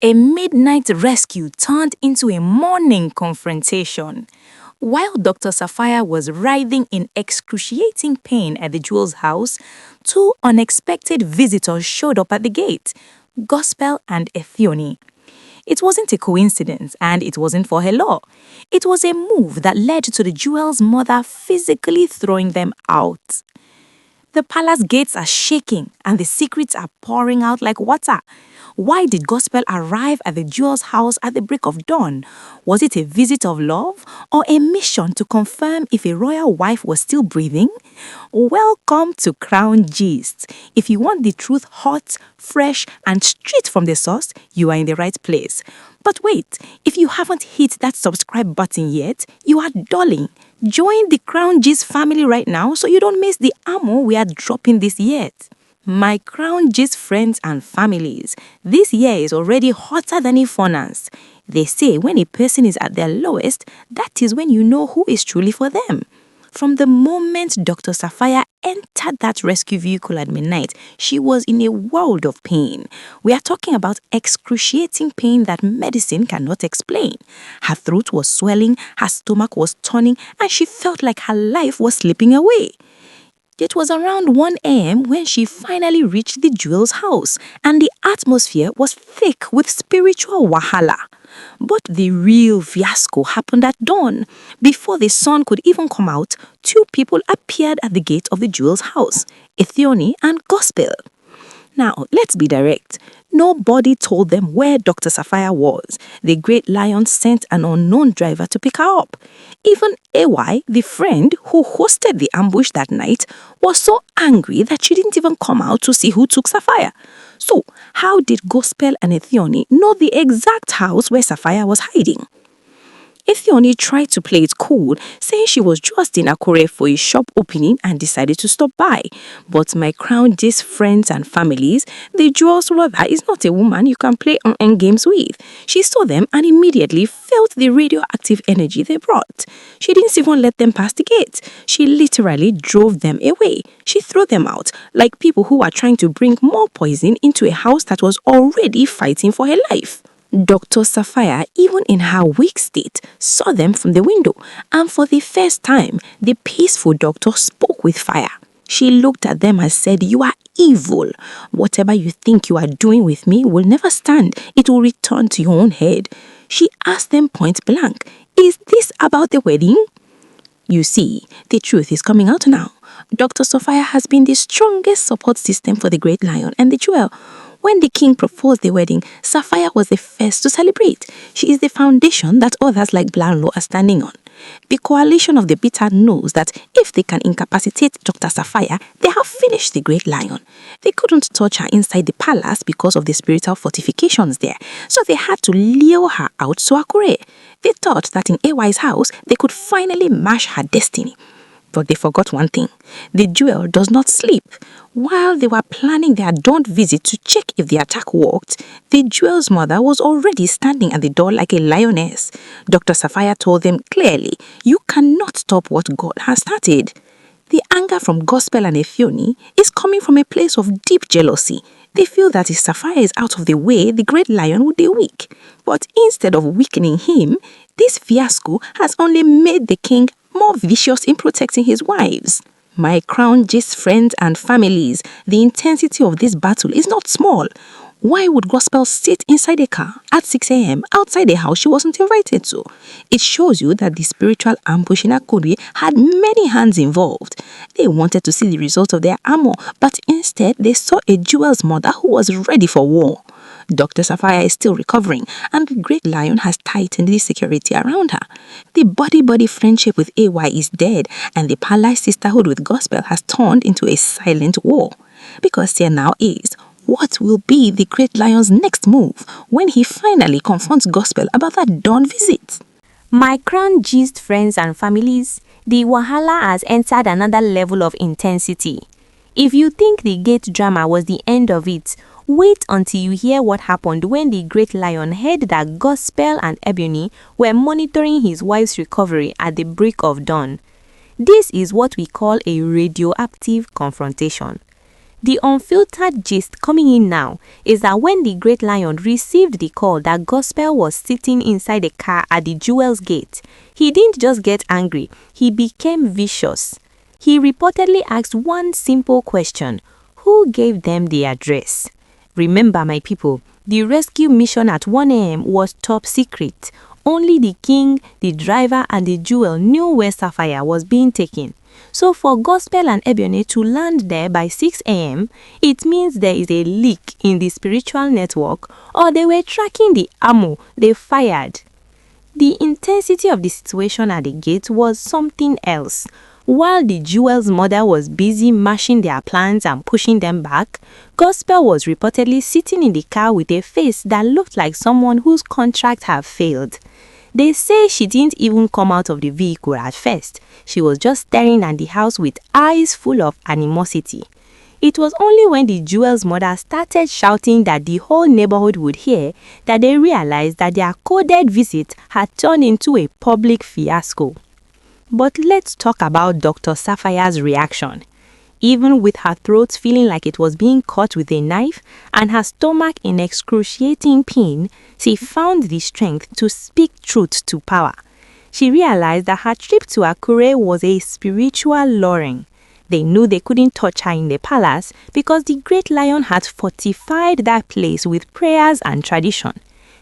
A midnight rescue turned into a morning confrontation. While Dr. Sapphire was writhing in excruciating pain at the jewel's house, two unexpected visitors showed up at the gate, Gospel and Ethione. It wasn't a coincidence, and it wasn't for her law. It was a move that led to the jewel's mother physically throwing them out. The palace gates are shaking and the secrets are pouring out like water. Why did Gospel arrive at the jewel's house at the break of dawn? Was it a visit of love or a mission to confirm if a royal wife was still breathing? Welcome to Crown Gist. If you want the truth hot, fresh, and straight from the source, you are in the right place. But wait, if you haven't hit that subscribe button yet, you are dulling. Join the Crown Gist family right now so you don't miss the ammo we are dropping this year. My Crown Gist friends and families, this year is already hotter than a furnace. They say when a person is at their lowest, that is when you know who is truly for them. From the moment Dr. Sapphire entered that rescue vehicle at midnight, she was in a world of pain. We are talking about excruciating pain that medicine cannot explain. Her throat was swelling, her stomach was turning, and she felt like her life was slipping away. It was around 1 a.m. when she finally reached the jewel's house, and the atmosphere was thick with spiritual wahala. But the real fiasco happened at dawn. Before the sun could even come out, two people appeared at the gate of the jewel's house, Ethione and Gospel. Now, let's be direct. Nobody told them where Dr. Sapphire was. The Great Lion sent an unknown driver to pick her up. Even AY, the friend who hosted the ambush that night, was so angry that she didn't even come out to see who took Sapphire. So, how did Gospel and Ethione know the exact house where Sapphire was hiding? Ethione tried to play it cool, saying she was just in Akure for a shop opening and decided to stop by. But my Crown Gist friends and families, the jewel's mother is not a woman you can play online games with. She saw them and immediately felt the radioactive energy they brought. She didn't even let them pass the gate. She literally drove them away. She threw them out, like people who are trying to bring more poison into a house that was already fighting for her life. Dr. Sapphire, even in her weak state, saw them from the window, and for the first time, the peaceful doctor spoke with fire. She looked at them and said, "You are evil. Whatever you think you are doing with me will never stand. It will return to your own head." She asked them point blank, "Is this about the wedding?" You see, the truth is coming out now. Dr. Sapphire has been the strongest support system for the Great Lion and the Jewel. When the king proposed the wedding, Sapphire was the first to celebrate. She is the foundation that others like Blanlo are standing on. The coalition of the bitter knows that if they can incapacitate Dr. Sapphire, they have finished the Great Lion. They couldn't touch her inside the palace because of the spiritual fortifications there, so they had to lure her out to Akure. They thought that in AY's house, they could finally mash her destiny. But they forgot one thing. The jewel does not sleep. While they were planning their dawn visit to check if the attack worked, the jewel's mother was already standing at the door like a lioness. Dr. Sapphire told them clearly, "You cannot stop what God has started." The anger from Gospel and Ethione is coming from a place of deep jealousy. They feel that if Sapphire is out of the way, the Great Lion would be weak. But instead of weakening him, this fiasco has only made the king more vicious in protecting his wives. My Crown Gist friends and families, the intensity of this battle is not small. Why would Gospel sit inside a car at 6 a.m. outside a house she wasn't invited to? It shows you that the spiritual ambush in Akure had many hands involved. They wanted to see the result of their armor, but instead they saw a jewel's mother who was ready for war. Dr. Sapphire is still recovering, and the Great Lion has tightened the security around her. The body-body friendship with AY is dead, and the palace sisterhood with Gospel has turned into a silent war. Because there now is, what will be the Great Lion's next move when he finally confronts Gospel about that dawn visit? My Crown Gist friends and families, the Wahala has entered another level of intensity. If you think the gate drama was the end of it, wait until you hear what happened when the Great Lion heard that Gospel and Ebony were monitoring his wife's recovery at the break of dawn. This is what we call a radioactive confrontation. The unfiltered gist coming in now is that when the Great Lion received the call that Gospel was sitting inside a car at the Jewel's Gate, he didn't just get angry, he became vicious. He reportedly asked one simple question: who gave them the address? Remember, my people, the rescue mission at 1 a.m. was top secret. Only the king, the driver, and the jewel knew where Sapphire was being taken. So for Gospel and Ebony to land there by 6 a.m., it means there is a leak in the spiritual network, or they were tracking the ammo they fired. The intensity of the situation at the gate was something else. While the jewel's mother was busy mashing their plans and pushing them back, Gospel was reportedly sitting in the car with a face that looked like someone whose contract had failed. They say she didn't even come out of the vehicle at first. She was just staring at the house with eyes full of animosity. It was only when the jewel's mother started shouting that the whole neighborhood would hear that they realized that their coded visit had turned into a public fiasco. But let's talk about Dr. Sapphire's reaction. Even with her throat feeling like it was being cut with a knife and her stomach in excruciating pain, she found the strength to speak truth to power. She realized that her trip to Akure was a spiritual luring. They knew they couldn't touch her in the palace because the Great Lion had fortified that place with prayers and tradition.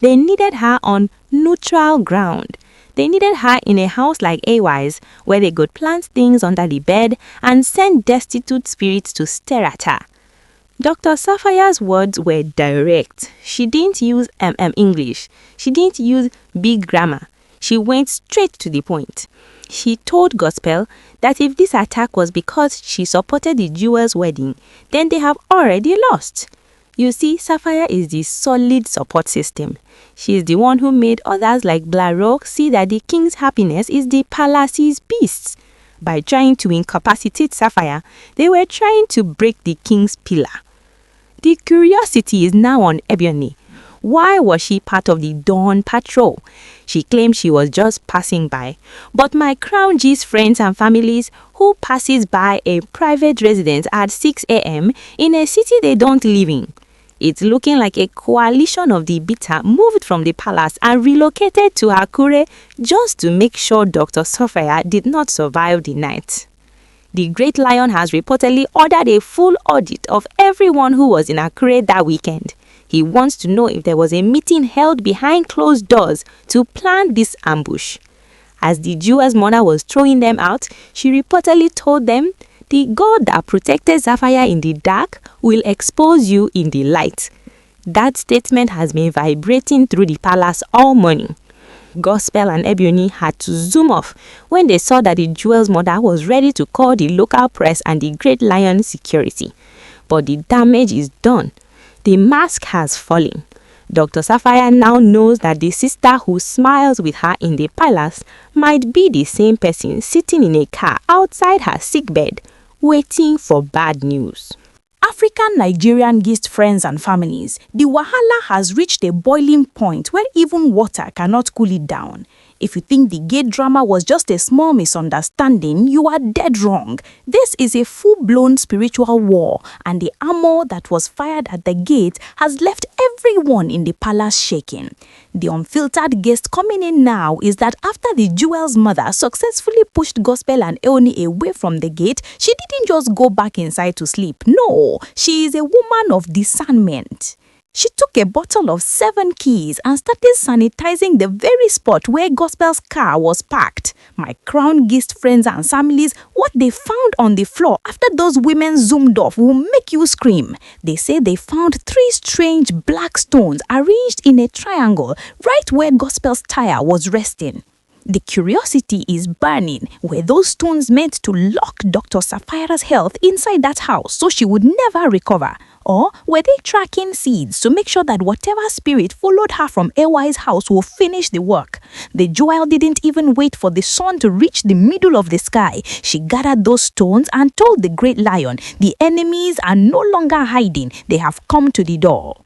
They needed her on neutral ground. They needed her in a house like AY's, where they could plant things under the bed and send destitute spirits to stare at her. Dr. Sapphire's words were direct. She didn't use English. She didn't use big grammar. She went straight to the point. She told Gospel that if this attack was because she supported the jewel's wedding, then they have already lost. You see, Sapphire is the solid support system. She is the one who made others like Blaroque see that the king's happiness is the palace's beasts. By trying to incapacitate Sapphire, they were trying to break the king's pillar. The curiosity is now on Ebony. Why was she part of the dawn patrol? She claimed she was just passing by. But my Crown G's friends and families, who passes by a private residence at 6 a.m. in a city they don't live in? It's looking like a coalition of the bitter moved from the palace and relocated to Akure just to make sure Dr. Sapphire did not survive the night. The Great Lion has reportedly ordered a full audit of everyone who was in Akure that weekend. He wants to know if there was a meeting held behind closed doors to plan this ambush. As the jewel's mother was throwing them out, she reportedly told them, "The God that protected Sapphire in the dark will expose you in the light." That statement has been vibrating through the palace all morning. Gospel and Ebony had to zoom off when they saw that the jewel's mother was ready to call the local press and the Great Lion security. But the damage is done. The mask has fallen. Dr. Sapphire now knows that the sister who smiles with her in the palace might be the same person sitting in a car outside her sickbed, waiting for bad news. African Nigerian gist friends and families, the wahala has reached a boiling point where even water cannot cool it down. If you think the gate drama was just a small misunderstanding, you are dead wrong. This is a full-blown spiritual war, and the armor that was fired at the gate has left everyone in the palace shaking. The unfiltered guest coming in now is that after the jewel's mother successfully pushed Gospel and Ooni away from the gate, she didn't just go back inside to sleep. No, she is a woman of discernment. She took a bottle of 7 keys and started sanitizing the very spot where Gospel's car was parked. My Crown Gist friends and families, what they found on the floor after those women zoomed off will make you scream. They say they found 3 strange black stones arranged in a triangle right where Gospel's tire was resting. The curiosity is burning. Were those stones meant to lock Dr. Sapphire's health inside that house so she would never recover? Or were they tracking seeds to make sure that whatever spirit followed her from AY's house will finish the work? The jewel didn't even wait for the sun to reach the middle of the sky. She gathered those stones and told the Great Lion, the enemies are no longer hiding. They have come to the door.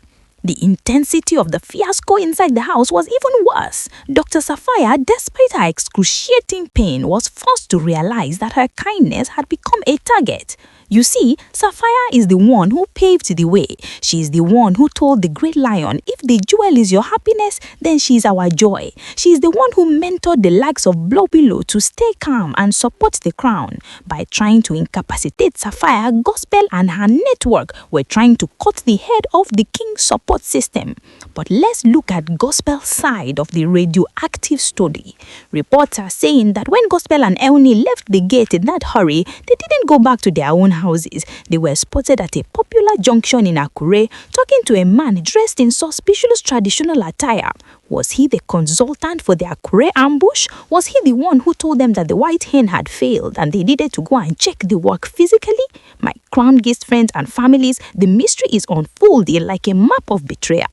The intensity of the fiasco inside the house was even worse. Dr. Sapphire, despite her excruciating pain, was forced to realize that her kindness had become a target. You see, Sapphire is the one who paved the way. She is the one who told the great lion, if the jewel is your happiness, then she is our joy. She is the one who mentored the likes of Blowbelow to stay calm and support the crown. By trying to incapacitate Sapphire, Gospel and her network were trying to cut the head off the king's support system. But let's look at Gospel's side of the radioactive story. Reports are saying that when Gospel and Ooni left the gate in that hurry, they didn't go back to their own houses. They were spotted at a popular junction in Akure, talking to a man dressed in suspicious traditional attire. Was he the consultant for the Akure ambush? Was he the one who told them that the white hen had failed and they needed to go and check the work physically? My crown guest friends and families, the mystery is unfolding like a map of betrayal.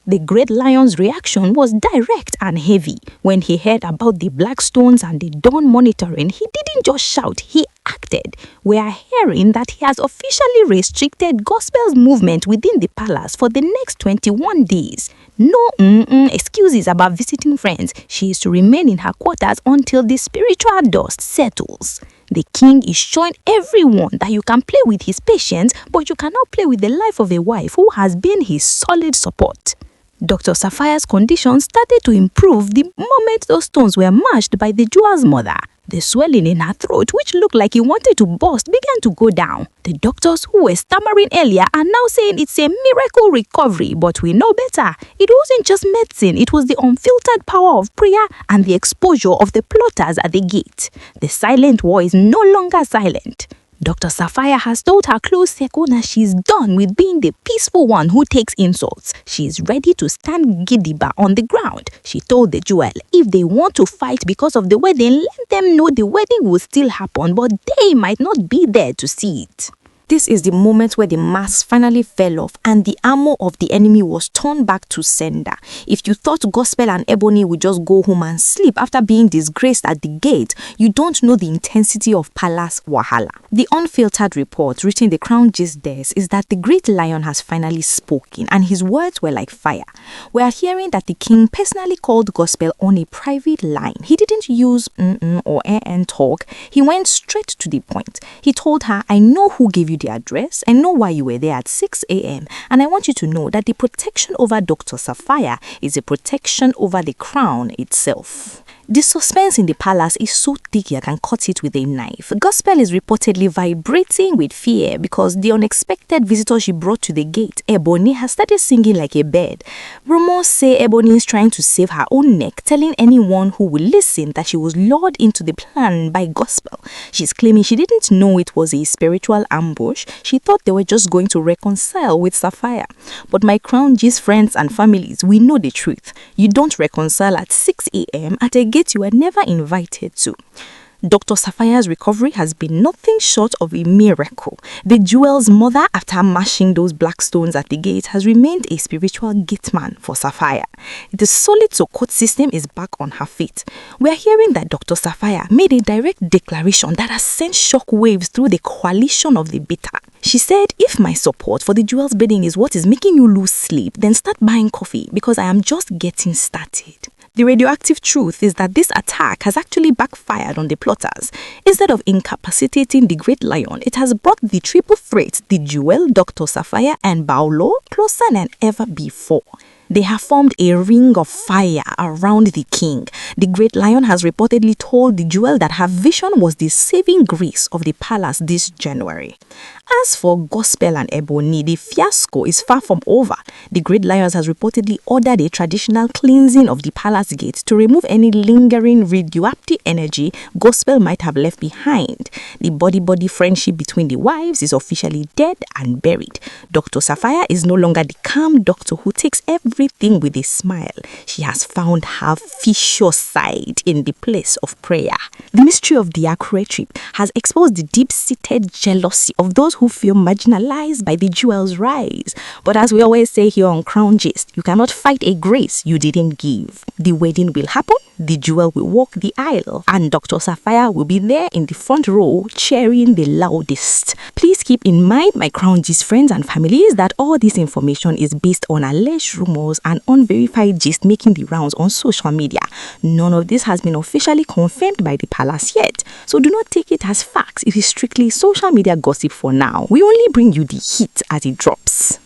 The great lion's reaction was direct and heavy. When he heard about the black stones and the dawn monitoring, he didn't just shout, he acted. We are hearing that he has officially restricted Gospel's movement within the palace for the next 21 days. No excuses about visiting friends. She is to remain in her quarters until the spiritual dust settles. The king is showing everyone that you can play with his patience, but you cannot play with the life of a wife who has been his solid support. Dr. Sapphire's condition started to improve the moment those stones were mashed by the jewel's mother. The swelling in her throat, which looked like it wanted to burst, began to go down. The doctors who were stammering earlier are now saying it's a miracle recovery, but we know better. It wasn't just medicine, it was the unfiltered power of prayer and the exposure of the plotters at the gate. The silent war is no longer silent. Dr. Sapphire has told her close circle that she's done with being the peaceful one who takes insults. She is ready to stand gidigba on the ground. She told the jewel, if they want to fight because of the wedding, let them know the wedding will still happen, but they might not be there to see it. This is the moment where the mask finally fell off and the armor of the enemy was turned back to sender. If you thought Gospel and Ebony would just go home and sleep after being disgraced at the gate, you don't know the intensity of palace wahala. The unfiltered report reaching the crown gist desk is that the great lion has finally spoken and his words were like fire. We are hearing that the king personally called Gospel on a private line. He didn't use or talk. He went straight to the point. He told her, I know who gave you the address, I know why you were there at 6 a.m. and I want you to know that the protection over Dr. Sapphire is a protection over the crown itself. The suspense in the palace is so thick you can cut it with a knife. Gospel is reportedly vibrating with fear because the unexpected visitor she brought to the gate, Ebony, has started singing like a bird. Rumors say Ebony is trying to save her own neck, telling anyone who will listen that she was lured into the plan by Gospel. She's claiming she didn't know it was a spiritual ambush. She thought they were just going to reconcile with Sapphire. But my crown gist friends and families, we know the truth. You don't reconcile at 6 a.m. at a gate you were never invited to. Dr. Sapphire's recovery has been nothing short of a miracle. The jewel's mother, after mashing those black stones at the gate, has remained a spiritual gateman for Sapphire. The solid support system is back on her feet. We are hearing that Dr. Sapphire made a direct declaration that has sent shock waves through the coalition of the bitter. She said, if my support for the jewel's bidding is what is making you lose sleep, then start buying coffee because I am just getting started. The radioactive truth is that this attack has actually backfired on the plotters. Instead of incapacitating the great lion, it has brought the triple threat, the jewel, Dr. Sapphire, and Baolo, closer than ever before. They have formed a ring of fire around the king. The great lion has reportedly told the jewel that her vision was the saving grace of the palace this January. As for Gospel and Ebony, the fiasco is far from over. The great lion has reportedly ordered a traditional cleansing of the palace gate to remove any lingering radioactive energy Gospel might have left behind. The body-body friendship between the wives is officially dead and buried. Dr. Sapphire is no longer the calm doctor who takes everything with a smile. She has found her vicious side in the place of prayer. The mystery of the Akure trip has exposed the deep-seated jealousy of those who feel marginalized by the jewel's rise. But as we always say here on Crown Gist, you cannot fight a grace you didn't give. The wedding will happen, the jewel will walk the aisle, and Dr. Sapphire will be there in the front row cheering the loudest. Please keep in mind, my Crown Gist friends and families, that all this information is based on alleged rumors and unverified gist making the rounds on social media. none of this has been officially confirmed by the palace yet, so do not take it as facts. It is strictly social media gossip for now. We only bring you the heat as it drops.